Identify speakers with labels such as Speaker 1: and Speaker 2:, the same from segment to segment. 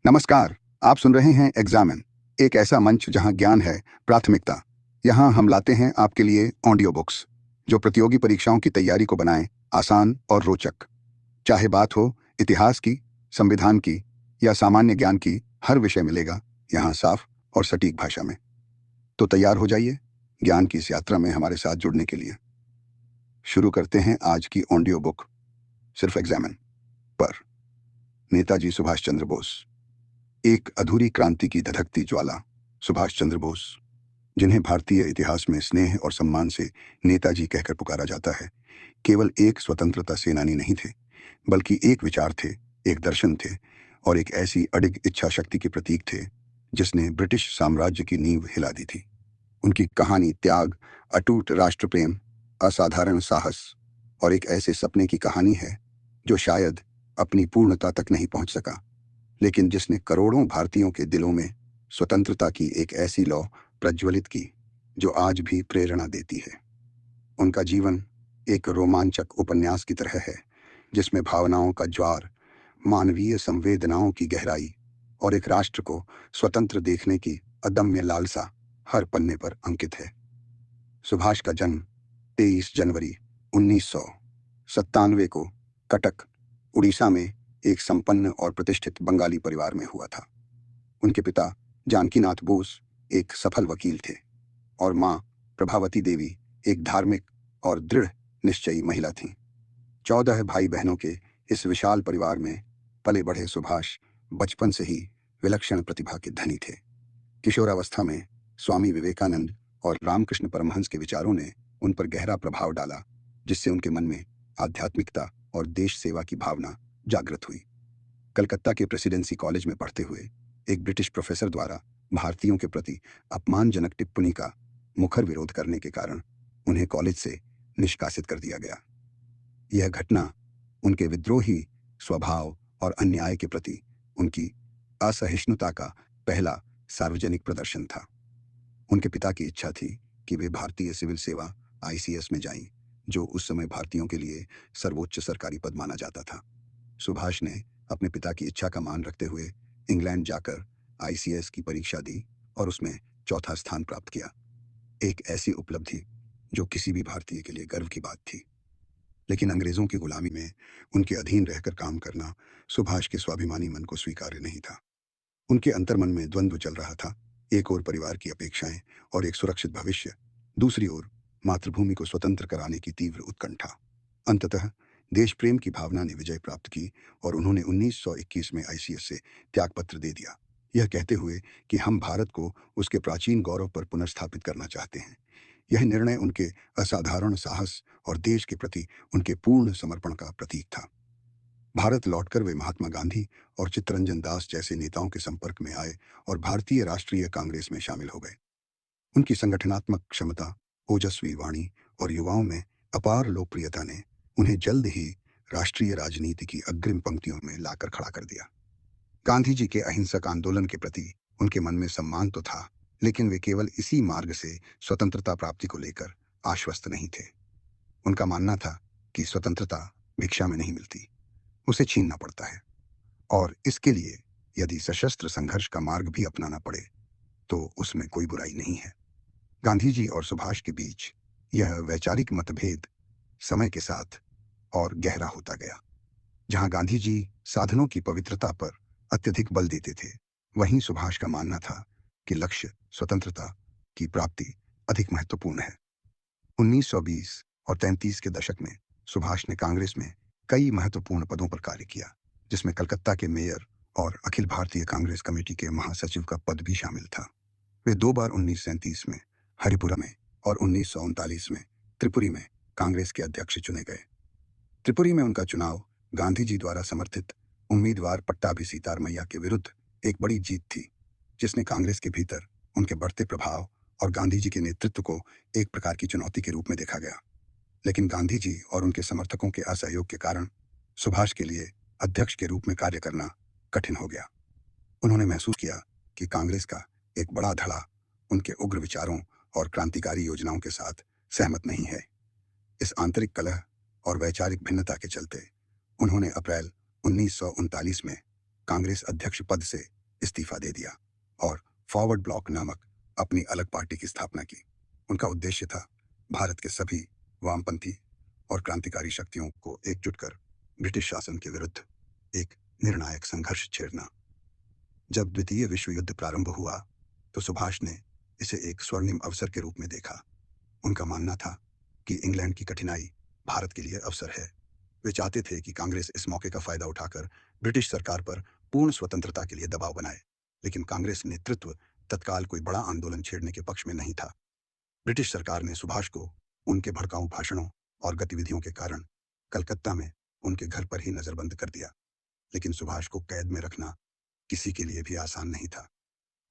Speaker 1: नमस्कार। आप सुन रहे हैं एग्जामिन, एक ऐसा मंच जहां ज्ञान है प्राथमिकता। यहां हम लाते हैं आपके लिए ऑडियो बुक्स जो प्रतियोगी परीक्षाओं की तैयारी को बनाएं आसान और रोचक। चाहे बात हो इतिहास की, संविधान की या सामान्य ज्ञान की, हर विषय मिलेगा यहाँ साफ और सटीक भाषा में। तो तैयार हो जाइए ज्ञान की इस यात्रा में हमारे साथ जुड़ने के लिए। शुरू करते हैं आज की ऑडियो बुक सिर्फ एग्जामिन पर। नेताजी सुभाष चंद्र बोस, एक अधूरी क्रांति की धधकती ज्वाला। सुभाष चंद्र बोस, जिन्हें भारतीय इतिहास में स्नेह और सम्मान से नेताजी कहकर पुकारा जाता है, केवल एक स्वतंत्रता सेनानी नहीं थे, बल्कि एक विचार थे, एक दर्शन थे और एक ऐसी अडिग इच्छा शक्ति के प्रतीक थे जिसने ब्रिटिश साम्राज्य की नींव हिला दी थी। उनकी कहानी त्याग, अटूट राष्ट्र प्रेम, असाधारण साहस और एक ऐसे सपने की कहानी है जो शायद अपनी पूर्णता तक नहीं पहुंच सका, लेकिन जिसने करोड़ों भारतीयों के दिलों में स्वतंत्रता की एक ऐसी लौ प्रज्वलित की जो आज भी प्रेरणा देती है। उनका जीवन एक रोमांचक उपन्यास की तरह है जिसमें भावनाओं का ज्वार, मानवीय संवेदनाओं की गहराई और एक राष्ट्र को स्वतंत्र देखने की अदम्य लालसा हर पन्ने पर अंकित है। सुभाष का जन्म 23 जनवरी 1997 को कटक, उड़ीसा में एक संपन्न और प्रतिष्ठित बंगाली परिवार में हुआ था। उनके पिता जानकीनाथ बोस एक सफल वकील थे और मां प्रभावती देवी एक धार्मिक और दृढ़ निश्चयी महिला थीं। 14 भाई बहनों के इस विशाल परिवार में पले बढ़े सुभाष बचपन से ही विलक्षण प्रतिभा के धनी थे। किशोरावस्था में स्वामी विवेकानंद और रामकृष्ण परमहंस के विचारों ने उन पर गहरा प्रभाव डाला, जिससे उनके मन में आध्यात्मिकता और देश सेवा की भावना जागृत हुई। कलकत्ता के प्रेसिडेंसी कॉलेज में पढ़ते हुए एक ब्रिटिश प्रोफेसर द्वारा भारतीयों के प्रति अपमानजनक टिप्पणी का मुखर विरोध करने के कारण उन्हें कॉलेज से निष्कासित कर दिया गया। यह घटना उनके विद्रोही स्वभाव और अन्याय के प्रति उनकी असहिष्णुता का पहला सार्वजनिक प्रदर्शन था। उनके पिता की इच्छा थी कि वे भारतीय सिविल सेवा ICS में जाएं, जो उस समय भारतीयों के लिए सर्वोच्च सरकारी पद माना जाता था। सुभाष ने अपने पिता की इच्छा का मान रखते हुए इंग्लैंड जाकर ICS की परीक्षा दी और उसमें चौथा स्थान प्राप्त किया। एक ऐसी उपलब्धि जो किसी भी भारतीय के लिए गर्व की बात थी। लेकिन अंग्रेजों की गुलामी में उनके अधीन रहकर काम करना सुभाष के स्वाभिमानी मन को स्वीकार्य नहीं था। उनके अंतर्मन में द्वंद्व चल रहा था, एक ओर परिवार की अपेक्षाएं और एक सुरक्षित भविष्य, दूसरी ओर मातृभूमि को स्वतंत्र कराने की तीव्र उत्कंठा। अंततः देश प्रेम की भावना ने विजय प्राप्त की और उन्होंने 1921 में ICS से त्यागपत्र दे दिया, यह कहते हुए कि हम भारत को उसके प्राचीन गौरव पर पुनर्स्थापित करना चाहते हैं। यह निर्णय उनके असाधारण साहस और देश के प्रति उनके पूर्ण समर्पण का प्रतीक था। भारत लौटकर वे महात्मा गांधी और चित्तरंजन दास जैसे नेताओं के संपर्क में आए और भारतीय राष्ट्रीय कांग्रेस में शामिल हो गए। उनकी संगठनात्मक क्षमता, ओजस्वी वाणी और युवाओं में अपार लोकप्रियता ने उन्हें जल्द ही राष्ट्रीय राजनीति की अग्रिम पंक्तियों में लाकर खड़ा कर दिया। गांधी जी के अहिंसक आंदोलन के प्रति उनके मन में सम्मान तो था, लेकिन वे केवल इसी मार्ग से स्वतंत्रता प्राप्ति को लेकर आश्वस्त नहीं थे। उनका मानना था कि स्वतंत्रता भिक्षा में नहीं मिलती, उसे छीनना पड़ता है और इसके लिए यदि सशस्त्र संघर्ष का मार्ग भी अपनाना पड़े तो उसमें कोई बुराई नहीं है। गांधी जी और सुभाष के बीच यह वैचारिक मतभेद समय के साथ और गहरा होता गया। जहां गांधी जी साधनों की पवित्रता पर अत्यधिक बल देते थे, वहीं सुभाष का मानना था कि लक्ष्य स्वतंत्रता की प्राप्ति अधिक महत्वपूर्ण है। 1920 और 33 के दशक में सुभाष ने कांग्रेस में कई महत्वपूर्ण पदों पर कार्य किया, जिसमें कलकत्ता के मेयर और अखिल भारतीय कांग्रेस कमेटी के महासचिव का पद भी शामिल था। वे 2 बार 1937 में हरिपुरा में और 1939 में त्रिपुरी में कांग्रेस के अध्यक्ष चुने गए। त्रिपुरी में उनका चुनाव गांधी जी द्वारा समर्थित उम्मीदवार पट्टाभी सीतारमैया के विरुद्ध एक बड़ी जीत थी, जिसने कांग्रेस के भीतर उनके बढ़ते प्रभाव और गांधी जी के नेतृत्व को एक प्रकार की चुनौती के रूप में देखा गया। लेकिन गांधी जी और उनके समर्थकों के असहयोग के कारण सुभाष के लिए अध्यक्ष के रूप में कार्य करना कठिन हो गया। उन्होंने महसूस किया कि कांग्रेस का एक बड़ा धड़ा उनके उग्र विचारों और क्रांतिकारी योजनाओं के साथ सहमत नहीं है। इस आंतरिक कलह और वैचारिक भिन्नता के चलते उन्होंने अप्रैल 1939 में कांग्रेस अध्यक्ष पद से इस्तीफा दे दिया और फॉरवर्ड ब्लॉक नामक अपनी अलग पार्टी की स्थापना की। उनका उद्देश्य था भारत के सभी वामपंथी और क्रांतिकारी शक्तियों को एकजुट कर ब्रिटिश शासन के विरुद्ध एक निर्णायक संघर्ष छेड़ना। जब द्वितीय विश्व युद्ध प्रारंभ हुआ तो सुभाष ने इसे एक स्वर्णिम अवसर के रूप में देखा। उनका मानना था कि इंग्लैंड की कठिनाई भारत के लिए अवसर है। वे चाहते थे कि कांग्रेस इस मौके का फायदा उठाकर ब्रिटिश सरकार पर पूर्ण स्वतंत्रता के लिए दबाव बनाए, लेकिन कांग्रेस नेतृत्व तत्काल कोई बड़ा आंदोलन छेड़ने के पक्ष में नहीं था। ब्रिटिश सरकार ने सुभाष को उनके भड़काऊ भाषणों और गतिविधियों के कारण कलकत्ता में उनके घर पर ही नजरबंद कर दिया, लेकिन सुभाष को कैद में रखना किसी के लिए भी आसान नहीं था।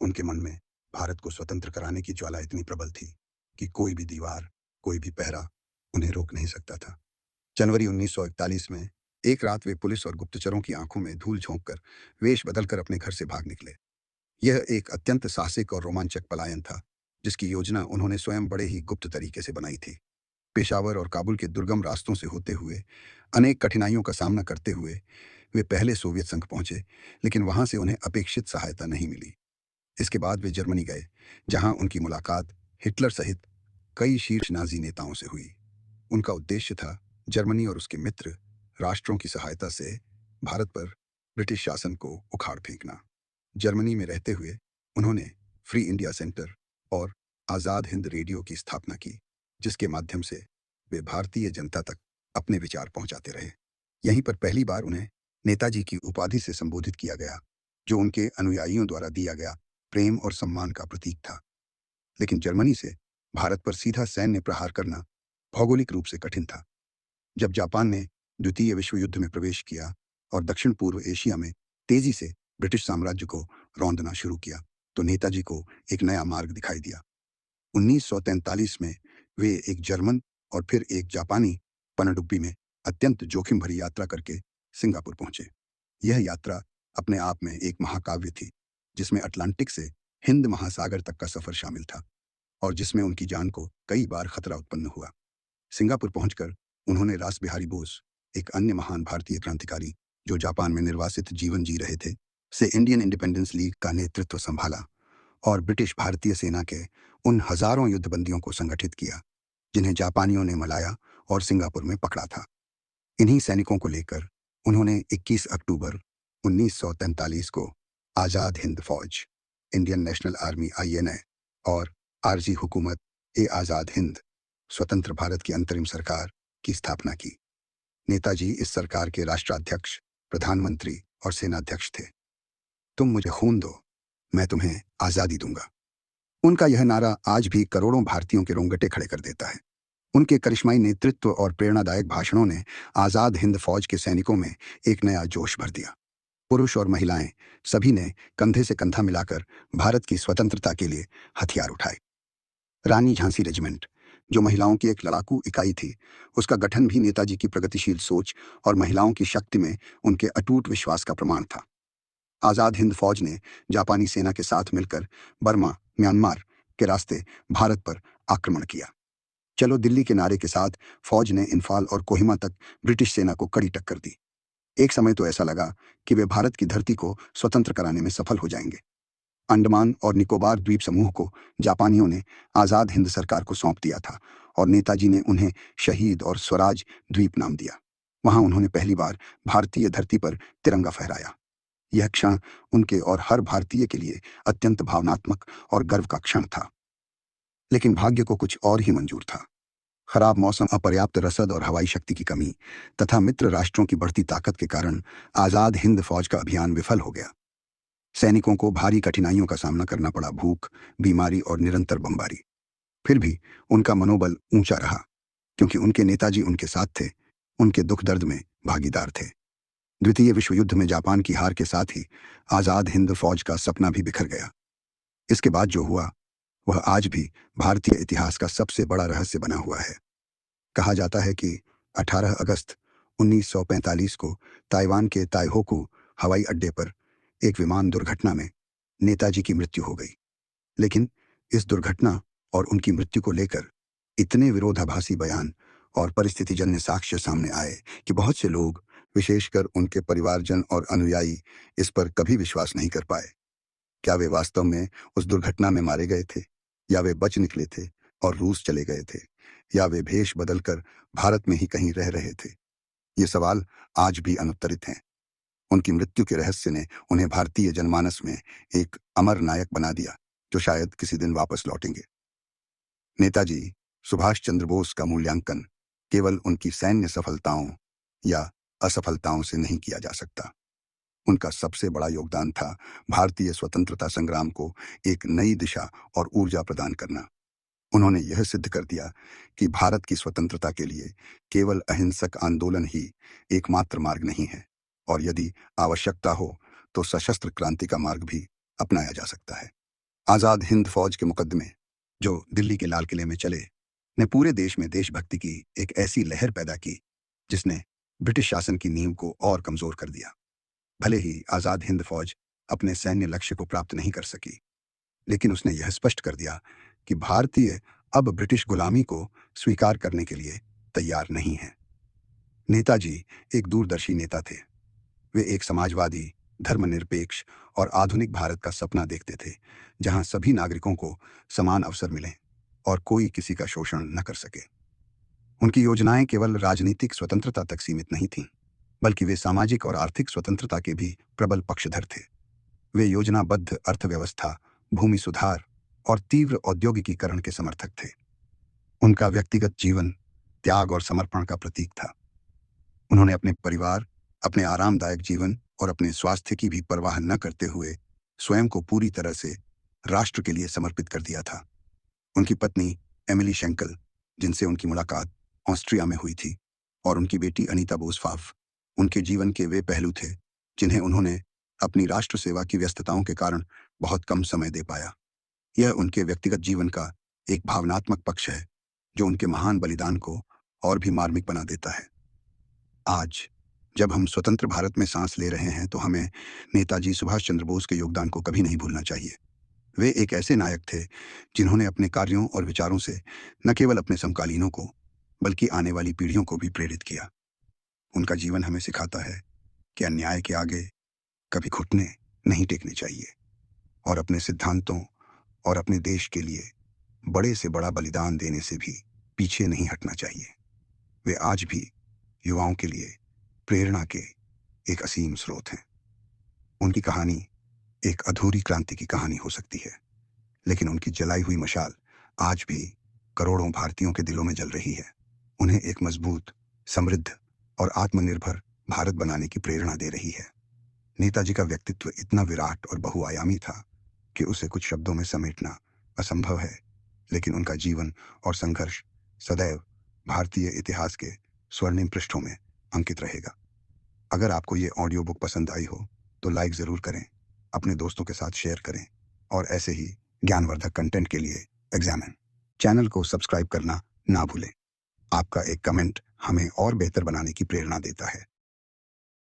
Speaker 1: उनके मन में भारत को स्वतंत्र कराने की ज्वाला इतनी प्रबल थी कि कोई भी दीवार, कोई भी पहरा उन्हें रोक नहीं सकता था। जनवरी 1941 में एक रात वे पुलिस और गुप्तचरों की आंखों में धूल झोंककर वेश बदलकर अपने घर से भाग निकले। यह एक अत्यंत साहसिक और रोमांचक पलायन था, जिसकी योजना उन्होंने स्वयं बड़े ही गुप्त तरीके से बनाई थी। पेशावर और काबुल के दुर्गम रास्तों से होते हुए, अनेक कठिनाइयों का सामना करते हुए वे पहले सोवियत संघ पहुंचे, लेकिन वहां से उन्हें अपेक्षित सहायता नहीं मिली। इसके बाद वे जर्मनी गए, जहां उनकी मुलाकात हिटलर सहित कई शीर्ष नाजी नेताओं से हुई। उनका उद्देश्य था जर्मनी और उसके मित्र राष्ट्रों की सहायता से भारत पर ब्रिटिश शासन को उखाड़ फेंकना। जर्मनी में रहते हुए उन्होंने फ्री इंडिया सेंटर और आज़ाद हिंद रेडियो की स्थापना की, जिसके माध्यम से वे भारतीय जनता तक अपने विचार पहुंचाते रहे। यहीं पर पहली बार उन्हें नेताजी की उपाधि से संबोधित किया गया, जो उनके अनुयायियों द्वारा दिया गया प्रेम और सम्मान का प्रतीक था। लेकिन जर्मनी से भारत पर सीधा सैन्य प्रहार करना भौगोलिक रूप से कठिन था। जब जापान ने द्वितीय विश्व युद्ध में प्रवेश किया और दक्षिण पूर्व एशिया में तेजी से ब्रिटिश साम्राज्य को रौंदना शुरू किया, तो नेताजी को एक नया मार्ग दिखाई दिया। 1943 में वे एक जर्मन और फिर एक जापानी पनडुब्बी में अत्यंत जोखिम भरी यात्रा करके सिंगापुर पहुंचे। यह यात्रा अपने आप में एक महाकाव्य थी, जिसमें अटलांटिक से हिंद महासागर तक का सफर शामिल था और जिसमें उनकी जान को कई बार खतरा उत्पन्न हुआ। सिंगापुर पहुंचकर उन्होंने रास बिहारी बोस, एक अन्य महान भारतीय क्रांतिकारी जो जापान में निर्वासित जीवन जी रहे थे, से इंडियन इंडिपेंडेंस लीग का नेतृत्व संभाला और ब्रिटिश भारतीय सेना के उन हजारों युद्धबंदियों को संगठित किया जिन्हें जापानियों ने मलाया और सिंगापुर में पकड़ा था। इन्हीं सैनिकों को लेकर उन्होंने 21 अक्टूबर 1943 को आज़ाद हिंद फौज, इंडियन नेशनल आर्मी INA और आरजी हुकूमत आज़ाद हिंद, स्वतंत्र भारत की अंतरिम सरकार की स्थापना की। नेताजी इस सरकार के राष्ट्राध्यक्ष, प्रधानमंत्री और सेनाध्यक्ष थे। तुम मुझे खून दो, मैं तुम्हें आज़ादी दूंगा। उनका यह नारा आज भी करोड़ों भारतीयों के रोंगटे खड़े कर देता है। उनके करिश्माई नेतृत्व और प्रेरणादायक भाषणों ने आज़ाद हिंद फौज के सैनिकों में एक नया जोश भर दिया। पुरुष और महिलाएं सभी ने कंधे से कंधा मिलाकर भारत की स्वतंत्रता के लिए हथियार उठाए। रानी झांसी रेजिमेंट, जो महिलाओं की एक लड़ाकू इकाई थी, उसका गठन भी नेताजी की प्रगतिशील सोच और महिलाओं की शक्ति में उनके अटूट विश्वास का प्रमाण था। आज़ाद हिंद फौज ने जापानी सेना के साथ मिलकर बर्मा, म्यांमार के रास्ते भारत पर आक्रमण किया। चलो दिल्ली के नारे के साथ फौज ने इम्फाल और कोहिमा तक ब्रिटिश सेना को कड़ी टक्कर दी। एक समय तो ऐसा लगा कि वे भारत की धरती को स्वतंत्र कराने में सफल हो जाएंगे। अंडमान और निकोबार द्वीप समूह को जापानियों ने आज़ाद हिंद सरकार को सौंप दिया था और नेताजी ने उन्हें शहीद और स्वराज द्वीप नाम दिया। वहां उन्होंने पहली बार भारतीय धरती पर तिरंगा फहराया। यह क्षण उनके और हर भारतीय के लिए अत्यंत भावनात्मक और गर्व का क्षण था। लेकिन भाग्य को कुछ और ही मंजूर था। खराब मौसम, अपर्याप्त रसद और हवाई शक्ति की कमी तथा मित्र राष्ट्रों की बढ़ती ताकत के कारण आज़ाद हिंद फौज का अभियान विफल हो गया। सैनिकों को भारी कठिनाइयों का सामना करना पड़ा, भूख, बीमारी और निरंतर बमबारी। फिर भी उनका मनोबल ऊंचा रहा, क्योंकि उनके नेताजी उनके साथ थे, उनके दुख दर्द में भागीदार थे। द्वितीय विश्व युद्ध में जापान की हार के साथ ही आज़ाद हिंद फौज का सपना भी बिखर गया। इसके बाद जो हुआ वह आज भी भारतीय इतिहास का सबसे बड़ा रहस्य बना हुआ है। कहा जाता है कि 18 अगस्त 1945 को ताइवान के ताइहोकू हवाई अड्डे पर एक विमान दुर्घटना में नेताजी की मृत्यु हो गई। लेकिन इस दुर्घटना और उनकी मृत्यु को लेकर इतने विरोधाभासी बयान और परिस्थितिजन्य साक्ष्य सामने आए कि बहुत से लोग, विशेषकर उनके परिवारजन और अनुयायी, इस पर कभी विश्वास नहीं कर पाए। क्या वे वास्तव में उस दुर्घटना में मारे गए थे, या वे बच निकले थे और रूस चले गए थे, या वे भेष बदलकर भारत में ही कहीं रह रहे थे? ये सवाल आज भी अनुत्तरित हैं। उनकी मृत्यु के रहस्य ने उन्हें भारतीय जनमानस में एक अमर नायक बना दिया, जो शायद किसी दिन वापस लौटेंगे। नेताजी सुभाष चंद्र बोस का मूल्यांकन केवल उनकी सैन्य सफलताओं या असफलताओं से नहीं किया जा सकता। उनका सबसे बड़ा योगदान था भारतीय स्वतंत्रता संग्राम को एक नई दिशा और ऊर्जा प्रदान करना। उन्होंने यह सिद्ध कर दिया कि भारत की स्वतंत्रता के लिए केवल अहिंसक आंदोलन ही एकमात्र मार्ग नहीं है, और यदि आवश्यकता हो तो सशस्त्र क्रांति का मार्ग भी अपनाया जा सकता है। आज़ाद हिंद फौज के मुकदमे, जो दिल्ली के लाल किले में चले, ने पूरे देश में देशभक्ति की एक ऐसी लहर पैदा की जिसने ब्रिटिश शासन की नींव को और कमजोर कर दिया। भले ही आज़ाद हिंद फौज अपने सैन्य लक्ष्य को प्राप्त नहीं कर सकी, लेकिन उसने यह स्पष्ट कर दिया कि भारतीय अब ब्रिटिश गुलामी को स्वीकार करने के लिए तैयार नहीं है। नेताजी एक दूरदर्शी नेता थे। वे एक समाजवादी, धर्मनिरपेक्ष और आधुनिक भारत का सपना देखते थे, जहां सभी नागरिकों को समान अवसर मिले और कोई किसी का शोषण न कर सके। उनकी योजनाएं केवल राजनीतिक स्वतंत्रता तक सीमित नहीं थीं, बल्कि वे सामाजिक और आर्थिक स्वतंत्रता के भी प्रबल पक्षधर थे। वे योजनाबद्ध अर्थव्यवस्था, भूमि सुधार और तीव्र औद्योगिकीकरण के समर्थक थे। उनका व्यक्तिगत जीवन त्याग और समर्पण का प्रतीक था। उन्होंने अपने परिवार, अपने आरामदायक जीवन और अपने स्वास्थ्य की भी परवाह न करते हुए स्वयं को पूरी तरह से राष्ट्र के लिए समर्पित कर दिया था। उनकी पत्नी एमिली शेंकल, जिनसे उनकी मुलाकात ऑस्ट्रिया में हुई थी, और उनकी बेटी अनीता बोसफाफ, उनके जीवन के वे पहलू थे जिन्हें उन्होंने अपनी राष्ट्र सेवा की व्यस्तताओं के कारण बहुत कम समय दे पाया। यह उनके व्यक्तिगत जीवन का एक भावनात्मक पक्ष है, जो उनके महान बलिदान को और भी मार्मिक बना देता है। आज जब हम स्वतंत्र भारत में सांस ले रहे हैं, तो हमें नेताजी सुभाष चंद्र बोस के योगदान को कभी नहीं भूलना चाहिए। वे एक ऐसे नायक थे जिन्होंने अपने कार्यों और विचारों से न केवल अपने समकालीनों को, बल्कि आने वाली पीढ़ियों को भी प्रेरित किया। उनका जीवन हमें सिखाता है कि अन्याय के आगे कभी घुटने नहीं टेकने चाहिए, और अपने सिद्धांतों और अपने देश के लिए बड़े से बड़ा बलिदान देने से भी पीछे नहीं हटना चाहिए। वे आज भी युवाओं के लिए प्रेरणा के एक असीम स्रोत हैं। उनकी कहानी एक अधूरी क्रांति की कहानी हो सकती है, लेकिन उनकी जलाई हुई मशाल आज भी करोड़ों भारतीयों के दिलों में जल रही है, उन्हें एक मजबूत, समृद्ध और आत्मनिर्भर भारत बनाने की प्रेरणा दे रही है। नेताजी का व्यक्तित्व इतना विराट और बहुआयामी था कि उसे कुछ शब्दों में समेटना असंभव है, लेकिन उनका जीवन और संघर्ष सदैव भारतीय इतिहास के स्वर्णिम पृष्ठों में अंकित रहेगा। अगर आपको ये ऑडियो बुक पसंद आई हो तो लाइक ज़रूर करें, अपने दोस्तों के साथ शेयर करें, और ऐसे ही ज्ञानवर्धक कंटेंट के लिए एग्जामिन चैनल को सब्सक्राइब करना ना भूलें। आपका एक कमेंट हमें और बेहतर बनाने की प्रेरणा देता है।